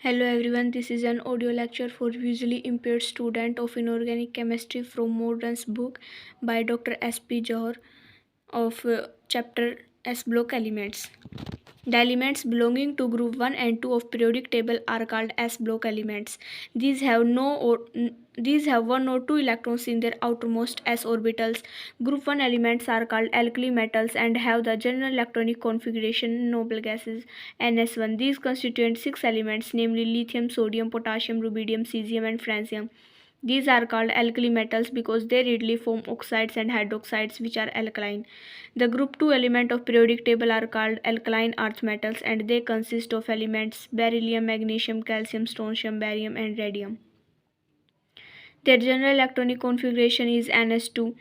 Hello everyone, this is an audio lecture for visually impaired student of inorganic chemistry from Modern's book by Dr. S.P. Jauhar of chapter S block elements. The elements belonging to group 1 and 2 of periodic table are called S block elements. These have these have one or two electrons in their outermost s orbitals. Group 1 elements are called alkali metals and have the general electronic configuration noble gases ns1. These constitute six elements, namely lithium, sodium, potassium, rubidium, cesium, and francium. These are called alkali metals because they readily form oxides and hydroxides which are alkaline. The group 2 element of periodic table are called alkaline earth metals and they consist of elements beryllium, magnesium, calcium, strontium, barium, and radium. Their general electronic configuration is Ns2,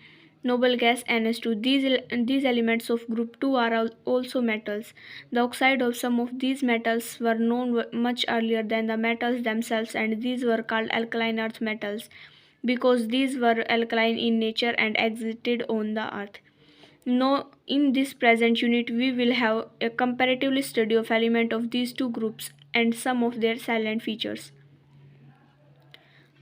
noble gas Ns2. These elements of group 2 are also metals. The oxide of some of these metals were known much earlier than the metals themselves, and these were called alkaline earth metals because these were alkaline in nature and existed on the earth. Now, in this present unit, we will have a comparative study of elements of these two groups and some of their salient features.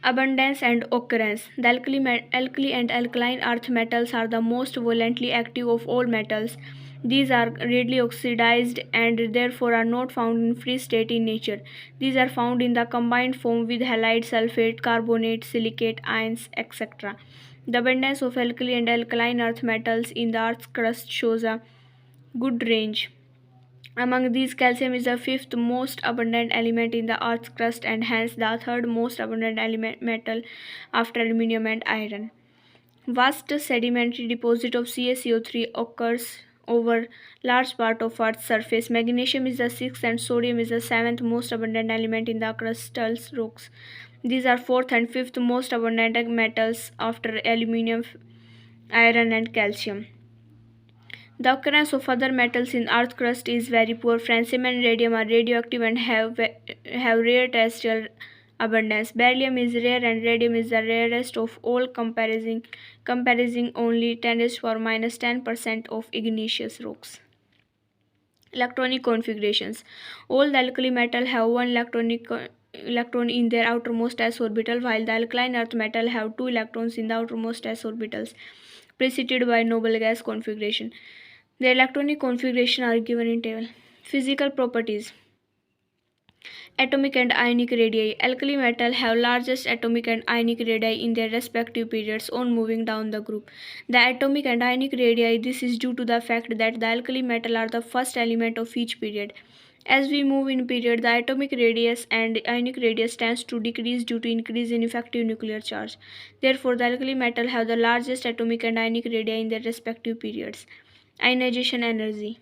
Abundance and occurrence. The alkali and alkaline earth metals are the most violently active of all metals. These are readily oxidized and therefore are not found in free state in nature. These are found in the combined form with halide, sulfate, carbonate, silicate, ions, etc. The abundance of alkali and alkaline earth metals in the earth's crust shows a good range. Among these, calcium is the fifth most abundant element in the Earth's crust and hence the third most abundant metal after aluminium and iron. Vast sedimentary deposit of CaCO3 occurs over large part of Earth's surface. Magnesium is the sixth and sodium is the seventh most abundant element in the crustal rocks. These are fourth and fifth most abundant metals after aluminium, iron, and calcium. The occurrence of other metals in Earth's crust is very poor. Francium and radium are radioactive and have rare terrestrial abundance. Beryllium is rare and radium is the rarest of all, comprising only 10⁻⁻10% of igneous rocks. Electronic configurations. All the alkali metals have one electron in their outermost s orbital, while the alkaline earth metal have two electrons in the outermost s orbitals, preceded by noble gas configuration. The electronic configuration are given in table. Physical properties. Atomic and ionic radii. Alkali metal have largest atomic and ionic radii in their respective periods on moving down the group. The atomic and ionic radii, this is due to the fact that the alkali metal are the first element of each period. As we move in period, the atomic radius and ionic radius tends to decrease due to increase in effective nuclear charge. Therefore, the alkali metal have the largest atomic and ionic radii in their respective periods. Ionization energy.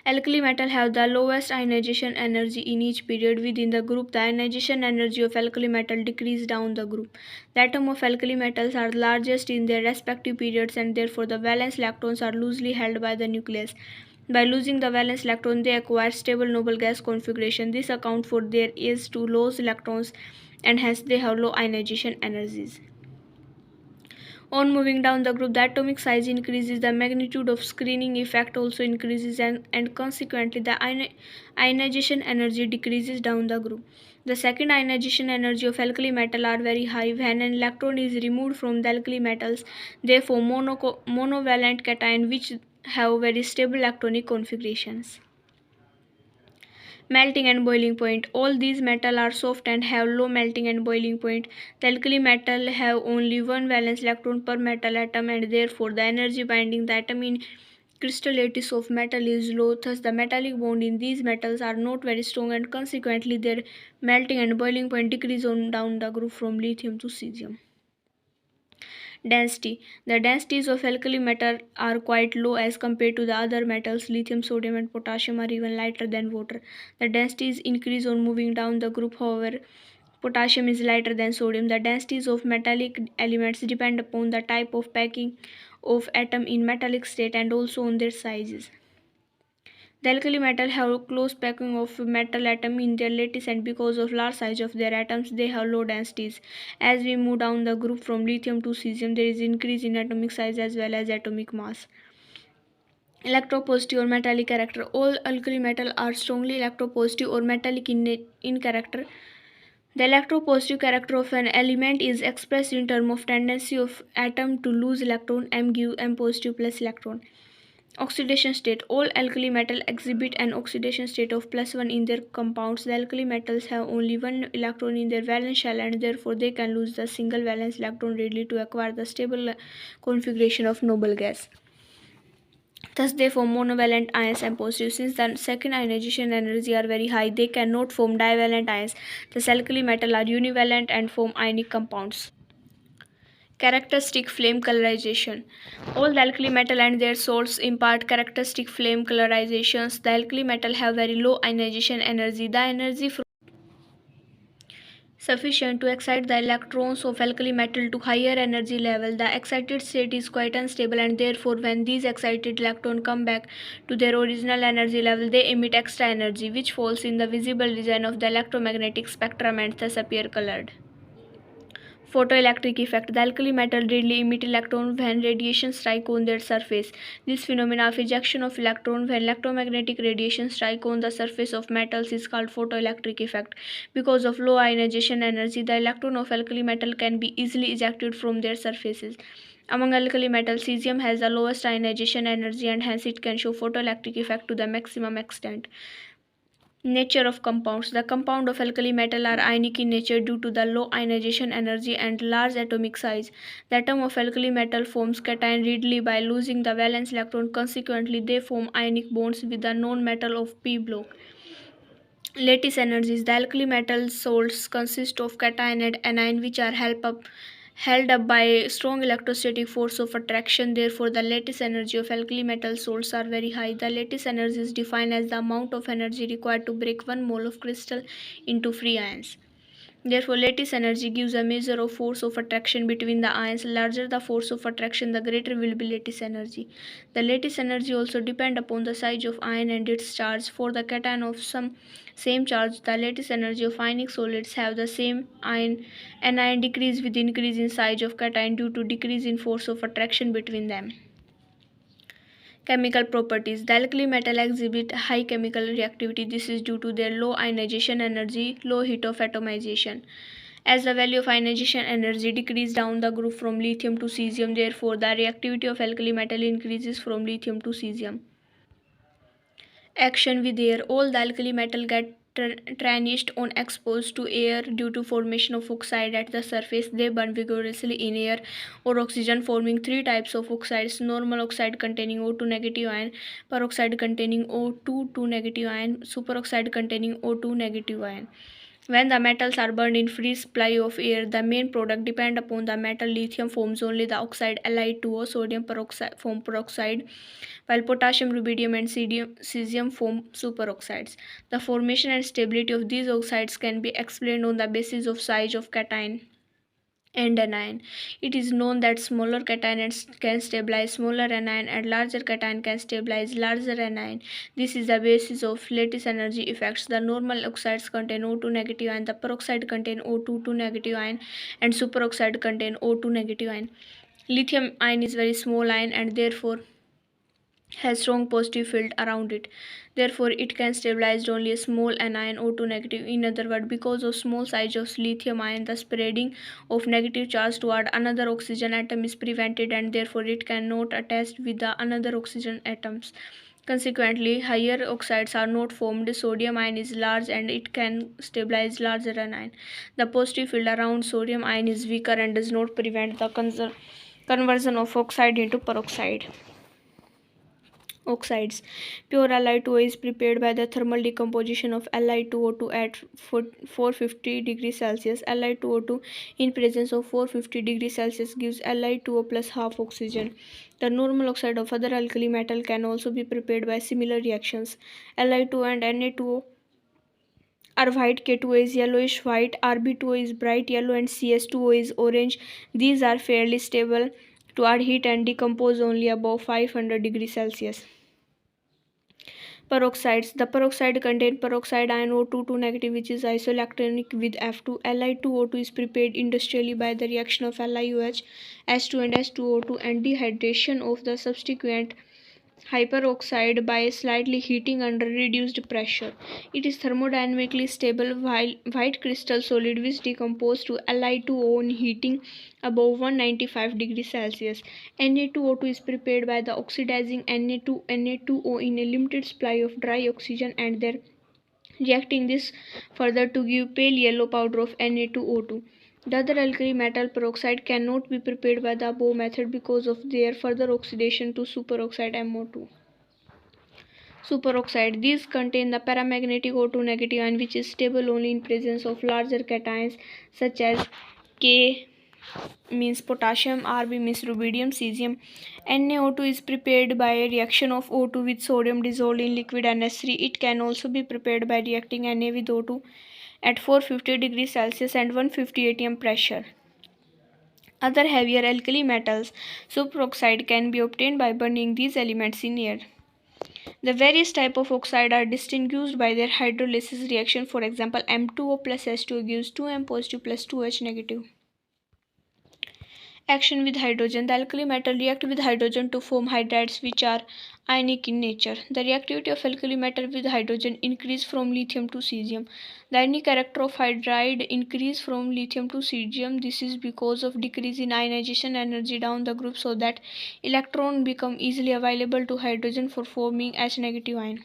Alkali metal have the lowest ionization energy in each period within the group. The ionization energy of alkali metal decreases down the group. The atom of alkali metals are largest in their respective periods and therefore the valence electrons are loosely held by the nucleus. By losing the valence electron, they acquire stable noble gas configuration. This accounts for their is to lose electrons and hence they have low ionization energies. On moving down the group, the atomic size increases, the magnitude of screening effect also increases, and consequently the ionization energy decreases down the group. The second ionization energy of alkali metal are very high. When an electron is removed from the alkali metals, they form monovalent cation which have very stable electronic configurations. Melting and boiling point. All these metals are soft and have low melting and boiling point. The alkali metal have only one valence electron per metal atom and therefore the energy binding the atom in crystal lattice of metal is low. Thus the metallic bond in these metals are not very strong and consequently their melting and boiling point decrease on down the group from lithium to cesium. Density. The densities of alkali metal are quite low as compared to the other metals. Lithium, sodium, and potassium are even lighter than water. The densities increase on moving down the group. However, potassium is lighter than sodium. The densities of metallic elements depend upon the type of packing of atom in metallic state and also on their sizes. The alkali metal have close packing of metal atom in their lattice and because of large size of their atoms they have low densities. As we move down the group from lithium to cesium there is increase in atomic size as well as atomic mass. Electropositive or metallic character. All alkali metals are strongly electropositive or metallic in character. The electropositive character of an element is expressed in terms of tendency of atom to lose electron. M give M positive plus electron. Oxidation state. All alkali metals exhibit an oxidation state of +1 in their compounds. The alkali metals have only one electron in their valence shell and therefore they can lose the single valence electron readily to acquire the stable configuration of noble gas. Thus, they form monovalent ions and positive. Since the second ionization energy are very high, they cannot form divalent ions. The alkali metals are univalent and form ionic compounds. Characteristic flame colorization. All the alkali metal and their salts impart characteristic flame colorizations. The alkali metal have very low ionization energy. The energy from sufficient to excite the electrons of alkali metal to higher energy level. The excited state is quite unstable and therefore when these excited electrons come back to their original energy level, they emit extra energy which falls in the visible region of the electromagnetic spectrum and thus appear colored. Photoelectric effect. The alkali metal readily emit electrons when radiation strike on their surface. This phenomenon of ejection of electron when electromagnetic radiation strike on the surface of metals is called photoelectric effect. Because of low ionization energy, the electron of alkali metal can be easily ejected from their surfaces. Among alkali metals, cesium has the lowest ionization energy and hence it can show photoelectric effect to the maximum extent. Nature of compounds. The compound of alkali metal are ionic in nature due to the low ionization energy and large atomic size. The atom of alkali metal forms cation readily by losing the valence electron. Consequently, they form ionic bonds with the non-metal of p block. Lattice energies. The alkali metal salts consist of cation and anion which are held up by strong electrostatic force of attraction. Therefore, the lattice energy of alkali metal salts are very high. The lattice energy is defined as the amount of energy required to break 1 mole of crystal into free ions. Therefore, lattice energy gives a measure of force of attraction between the ions. Larger the force of attraction, the greater will be lattice energy. The lattice energy also depends upon the size of ion and its charge. For the cation of some same charge, the lattice energy of ionic solids have the same ion. Anion decrease with increase in size of cation due to decrease in force of attraction between them. Chemical properties. The alkali metal exhibit high chemical reactivity. This is due to their low ionization energy, low heat of atomization. As the value of ionization energy decreases down the group from lithium to cesium, therefore the reactivity of alkali metal increases from lithium to cesium. Action with air. All the alkali metal get tarnished on exposed to air due to formation of oxide at the surface. They burn vigorously in air or oxygen, forming three types of oxides: normal oxide containing O2 negative ion, peroxide containing O2 2 negative ion, superoxide containing O2 negative ion. When the metals are burned in free supply of air, the main product depend upon the metal. Lithium forms only the oxide Li2O, sodium peroxide form peroxide, while potassium, rubidium and cesium form superoxides. The formation and stability of these oxides can be explained on the basis of size of cation and anion. It is known that smaller cation can stabilize smaller anion and larger cation can stabilize larger anion. This is the basis of lattice energy effects. The normal oxides contain O2 negative ion, the peroxide contain O2 2 negative ion, and superoxide contain O2 negative ion. Lithium ion is very small ion and therefore has strong positive field around it. Therefore, it can stabilize only a small anion O2 negative. In other words, because of small size of lithium ion, the spreading of negative charge toward another oxygen atom is prevented and therefore it cannot attach with the another oxygen atoms. Consequently, higher oxides are not formed. Sodium ion is large and it can stabilize larger anion. The positive field around sodium ion is weaker and does not prevent the conversion of oxide into peroxide. Oxides. Pure Li2O is prepared by the thermal decomposition of Li2O2 at 450 degrees Celsius. Li2O2 in presence of 450 degrees Celsius gives Li2O plus half oxygen. The normal oxide of other alkali metal can also be prepared by similar reactions. Li2O and Na2O are white, K2O is yellowish white, Rb2O is bright yellow and CS2O is orange. These are fairly stable toward heat and decompose only above 500 degrees Celsius. Peroxides. The peroxide contain peroxide ion O2 2 negative which is isoelectronic with F2. Li2O2 is prepared industrially by the reaction of LiOH, S2 and S2O2 and dehydration of the subsequent hyperoxide by slightly heating under reduced pressure. It is thermodynamically stable while white crystal solid which decomposes to Li2O on heating above 195 degrees Celsius. Na2O2 is prepared by the oxidizing Na2O in a limited supply of dry oxygen and then reacting this further to give pale yellow powder of Na2O2. The other alkali metal peroxide cannot be prepared by the above method because of their further oxidation to superoxide MO2. Superoxide. These contain the paramagnetic O2 negative ion which is stable only in presence of larger cations such as K means potassium, Rb means rubidium, cesium. NaO2 is prepared by a reaction of O2 with sodium dissolved in liquid NH3. It can also be prepared by reacting Na with O2 at 450 degrees Celsius and 150 atm pressure. Other heavier alkali metals, superoxide, can be obtained by burning these elements in air. The various types of oxide are distinguished by their hydrolysis reaction. For example, M2O plus H2O gives 2M positive plus 2H negative. Action with hydrogen. The alkali metal react with hydrogen to form hydrides which are ionic in nature. The reactivity of alkali metal with hydrogen increase from lithium to cesium. The ionic character of hydride increase from lithium to cesium. This is because of decrease in ionization energy down the group so that electron become easily available to hydrogen for forming H negative ion.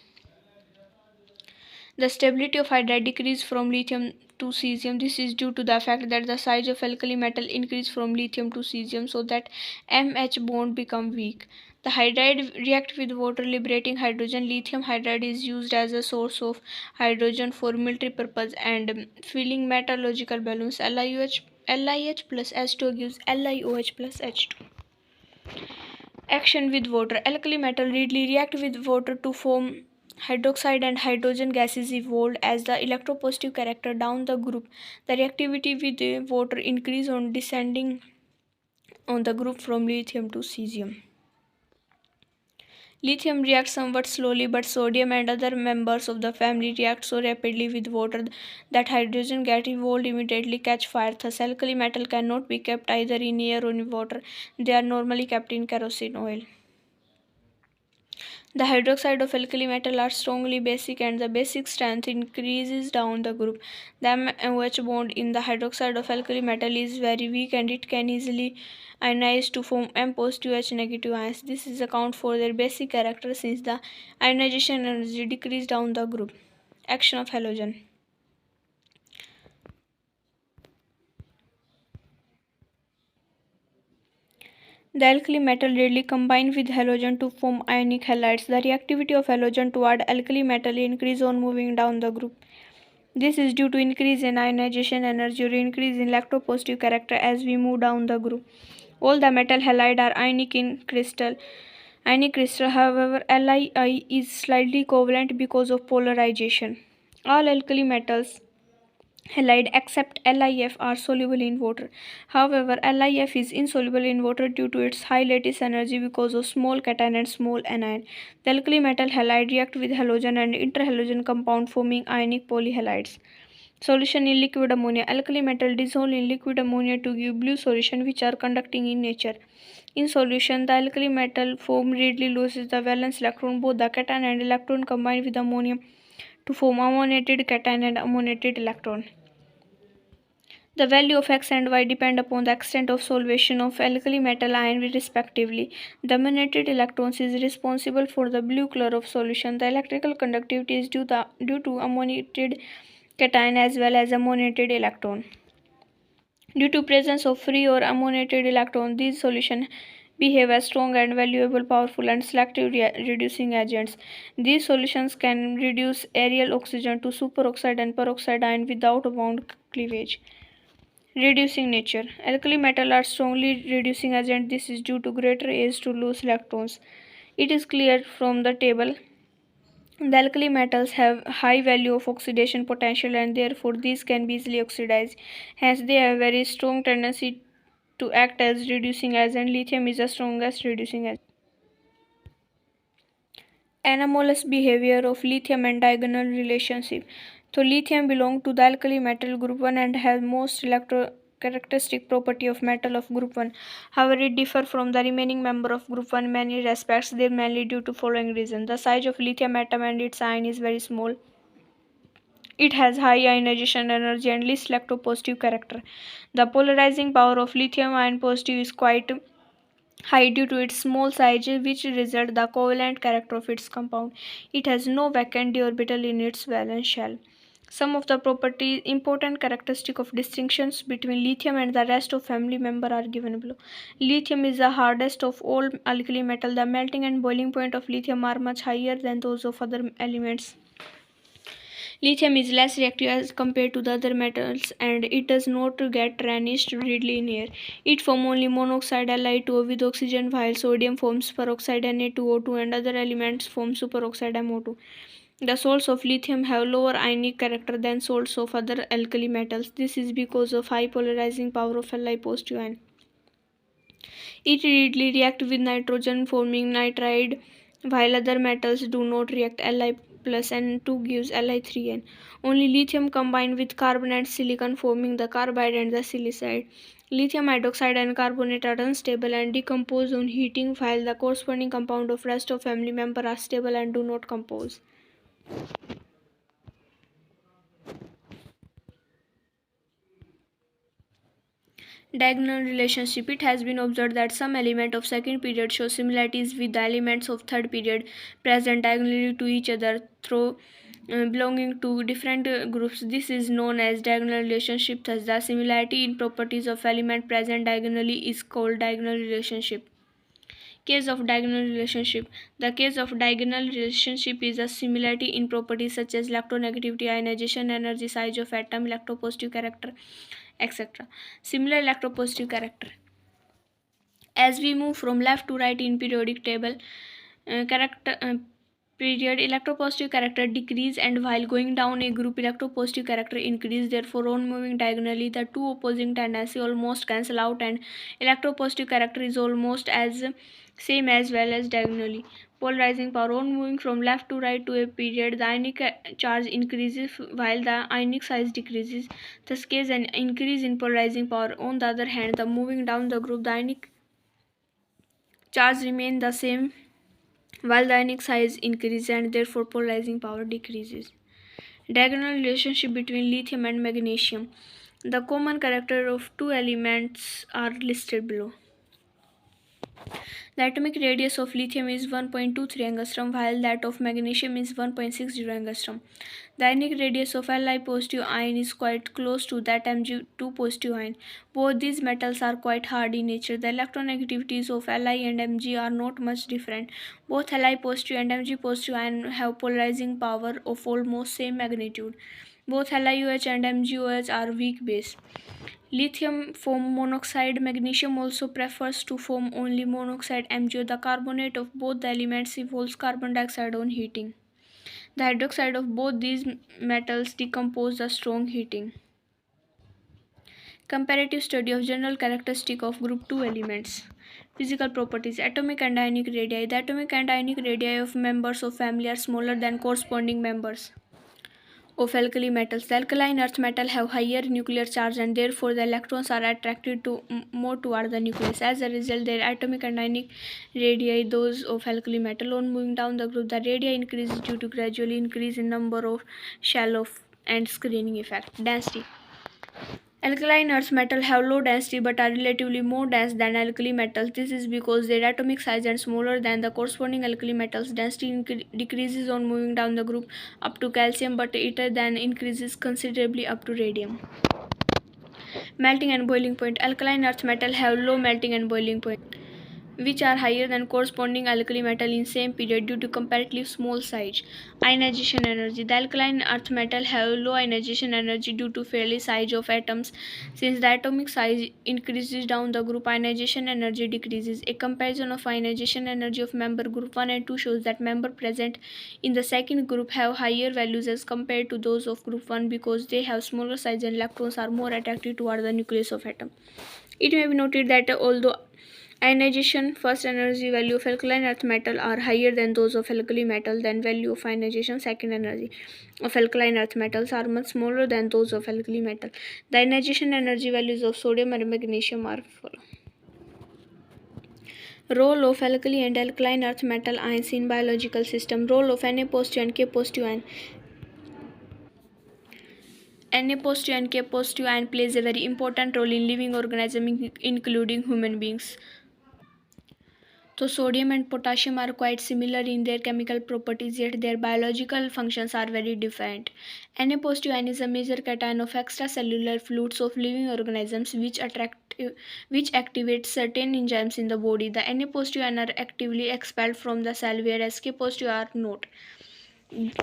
The stability of hydride decreases from lithium to cesium. This is due to the fact that the size of alkali metal increases from lithium to cesium so that MH bond become weak. The hydride react with water liberating hydrogen. Lithium hydride is used as a source of hydrogen for military purpose and filling meteorological balloons. LiH plus H2 gives LiOH plus H2. Action with water. Alkali metal readily react with water to form hydroxide and hydrogen gases evolved as the electropositive character down the group. The reactivity with the water increase on descending on the group from lithium to cesium. Lithium reacts somewhat slowly, but sodium and other members of the family react so rapidly with water that hydrogen gas evolved immediately catch fire. Thus, alkali metal cannot be kept either in air or in water. They are normally kept in kerosene oil. The hydroxide of alkali metal are strongly basic and the basic strength increases down the group. The MOH bond in the hydroxide of alkali metal is very weak and it can easily ionize to form M positive H negative ions. This is account for their basic character since the ionization energy decreases down the group. Action of halogen. The alkali metal readily combine with halogen to form ionic halides. The reactivity of halogen toward alkali metal increases on moving down the group. This is due to increase in ionization energy or increase in electropositive character as we move down the group. All the metal halide are ionic in crystal. Ionic crystal, however, Li is slightly covalent because of polarization. All alkali metals halide except LiF are soluble in water. However, LiF is insoluble in water due to its high lattice energy because of small cation and small anion. The alkali metal halide react with halogen and interhalogen compound forming ionic polyhalides. Solution in liquid ammonia. Alkali metal dissolve in liquid ammonia to give blue solution which are conducting in nature. In solution, the alkali metal form readily loses the valence electron. Both the cation and electron combine with ammonium to form ammoniated cation and ammoniated electron. The value of X and Y depend upon the extent of solvation of alkali metal ion respectively. The ammoniated electrons is responsible for the blue color of solution. The electrical conductivity is due to ammoniated cation as well as ammoniated electron. Due to presence of free or ammoniated electron, these solutions behave as strong and valuable, powerful and selective reducing agents. These solutions can reduce aerial oxygen to superoxide and peroxide ion without bond cleavage. Reducing nature. Alkali metal are strongly reducing agent. This is due to greater age to lose electrons. It is clear from the table the alkali metals have high value of oxidation potential and therefore these can be easily oxidized. Hence they have very strong tendency to act as reducing agent. Lithium is the strongest reducing agent. Anomalous behavior of lithium and diagonal relationship. So lithium belongs to the alkali metal group 1 and has most electrochemical characteristic property of metal of group 1. However, it differs from the remaining member of group 1 in many respects. They mainly due to following reasons. The size of lithium atom and its ion is very small. It has high ionization energy and least electropositive character. The polarizing power of lithium ion positive is quite high due to its small size, which result the covalent character of its compound. It has no vacant d orbital in its valence shell. Some of the important characteristic of distinctions between lithium and the rest of family member are given below. Lithium is the hardest of all alkali metal. The melting and boiling point of lithium are much higher than those of other elements. Lithium is less reactive as compared to the other metals and it does not get vanished readily in air. It forms only monoxide Li2O with oxygen while sodium forms peroxide Na2O2 and other elements form superoxide MO2. The salts of lithium have lower ionic character than salts of other alkali metals. This is because of high polarizing power of Li positive ion. It readily reacts with nitrogen forming nitride while other metals do not react. Li plus N2 gives Li3N. Only lithium combined with carbon and silicon forming the carbide and the silicide. Lithium hydroxide and carbonate are unstable and decompose on heating while the corresponding compound of rest of family member are stable and do not compose. Diagonal relationship. It has been observed that some elements of second period show similarities with the elements of third period present diagonally to each other through belonging to different groups. This is known as diagonal relationship. Thus, the similarity in properties of element present diagonally is called diagonal relationship. Case of diagonal relationship. The case of diagonal relationship is a similarity in properties such as electronegativity, ionization energy, size of atom, electropositive character, etc. Similar electropositive character. As we move from left to right in periodic table, character period electropositive character decrease and while going down a group electropositive character increase. Therefore, on moving diagonally, the two opposing tendency almost cancel out and electropositive character is almost as same as well as diagonally. Polarizing power. On moving from left to right to a period, the ionic charge increases while the ionic size decreases. Thus, case an increase in polarizing power. On the other hand, the moving down the group, the ionic charge remain the same while the ionic size increases and therefore polarizing power decreases. Diagonal relationship between lithium and magnesium. The common character of two elements are listed below. The atomic radius of lithium is 1.23 angstrom while that of magnesium is 1.60 angstrom. The ionic radius of Li positive ion is quite close to that Mg2 positive ion. Both these metals are quite hard in nature. The electronegativities of Li and Mg are not much different. Both Li positive and Mg positive ion have polarizing power of almost same magnitude. Both LiOH and MgOH are weak base. Lithium form monoxide. Magnesium also prefers to form only monoxide MgO. The carbonate of both the elements evolves carbon dioxide on heating. The hydroxide of both these metals decompose the strong heating. Comparative study of general characteristic of group 2 elements. Physical properties. Atomic and ionic radii. The atomic and ionic radii of members of family are smaller than corresponding members of alkali metals. The alkaline earth metal have higher nuclear charge and therefore the electrons are attracted to more toward the nucleus. As a result, their atomic and ionic radii those of alkali metal. On moving down the group, the radii increases due to gradually increase in number of shell of and screening effect. Density. Alkaline earth metals have low density but are relatively more dense than alkali metals. This is because their atomic size is smaller than the corresponding alkali metals. Density decreases on moving down the group up to calcium, but it then increases considerably up to radium. Melting and boiling point. Alkaline earth metals have low melting and boiling point, which are higher than corresponding alkali metal in same period due to comparatively small size. Ionization energy. The alkaline earth metal have low ionization energy due to fairly size of atoms. Since the atomic size increases down the group, ionization energy decreases. A comparison of ionization energy of member group 1 and 2 shows that member present in the second group have higher values as compared to those of group 1 because they have smaller size and electrons are more attracted toward the nucleus of atom. It may be noted that although Ionization. First energy value of alkaline earth metal are higher than those of alkali metal. Then value of ionization. Second energy of alkaline earth metals are much smaller than those of alkali metal. The ionization energy values of sodium and magnesium are follow. Role of alkali and alkaline earth metal ions in biological system. Role of Na positive and K positive ion. Na positive and K positive ion plays a very important role in living organisms, including human beings. So sodium and potassium are quite similar in their chemical properties, yet their biological functions are very different. Na positive ion is a major cation of extracellular fluids of living organisms which activate certain enzymes in the body. The Na positive ion are actively expelled from the cell, whereas K positive are not.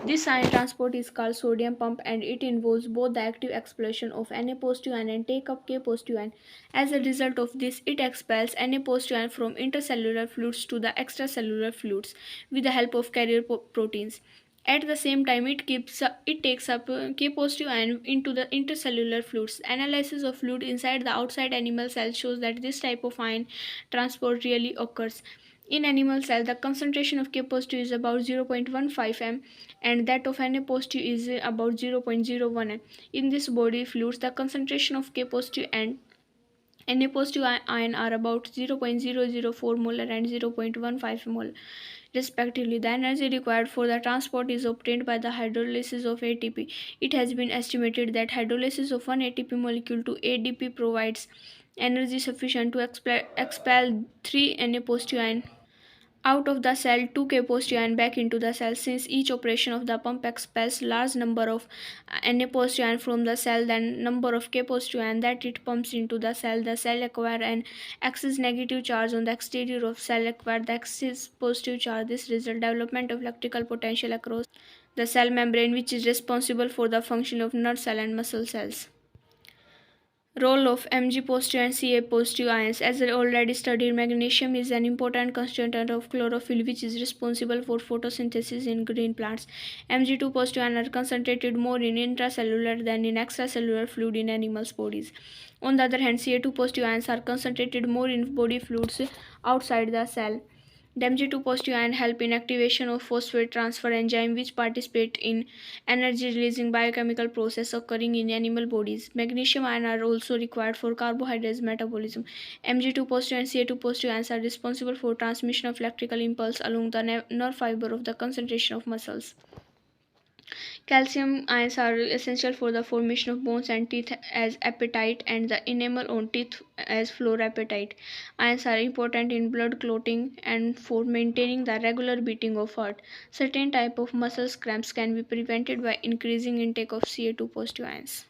This ion transport is called sodium pump, and it involves both the active expulsion of Na positive ion and take up K positive ion. As a result of this, it expels Na positive ion from intercellular fluids to the extracellular fluids with the help of carrier proteins. At the same time, it takes up K positive ion into the intercellular fluids. Analysis of fluid inside the outside animal cells shows that this type of ion transport really occurs. In animal cell, the concentration of K positive is about 0.15 m and that of Na positive is about 0.01 m. In this body fluids, the concentration of K positive and Na positive ion are about 0.004 molar and 0.15 mol respectively. The energy required for the transport is obtained by the hydrolysis of ATP. It has been estimated that hydrolysis of one ATP molecule to ADP provides energy sufficient to expel 3 Na positive ion out of the cell, 2K positive ion back into the cell. Since each operation of the pump expels large number of Na positive ion from the cell than number of K positive ion that it pumps into the cell acquire an excess negative charge on the exterior of cell acquire the excess positive charge. This result development of electrical potential across the cell membrane, which is responsible for the function of nerve cell and muscle cells. Role of Mg positive and Ca positive ions. As I already studied, magnesium is an important constituent of chlorophyll, which is responsible for photosynthesis in green plants. Mg2 positive ions are concentrated more in intracellular than in extracellular fluid in animals' bodies. On the other hand, Ca2 positive ions are concentrated more in body fluids outside the cell. The Mg2 positive ion help in activation of phosphate transfer enzyme, which participate in energy releasing biochemical process occurring in animal bodies. Magnesium ion are also required for carbohydrate metabolism. Mg2 positive and Ca2 positive ions are responsible for transmission of electrical impulse along the nerve fiber of the concentration of muscles. Calcium ions are essential for the formation of bones and teeth as apatite and the enamel on teeth as fluorapatite. Ions are important in blood clotting and for maintaining the regular beating of heart. Certain type of muscle cramps can be prevented by increasing intake of Ca2 positive ions.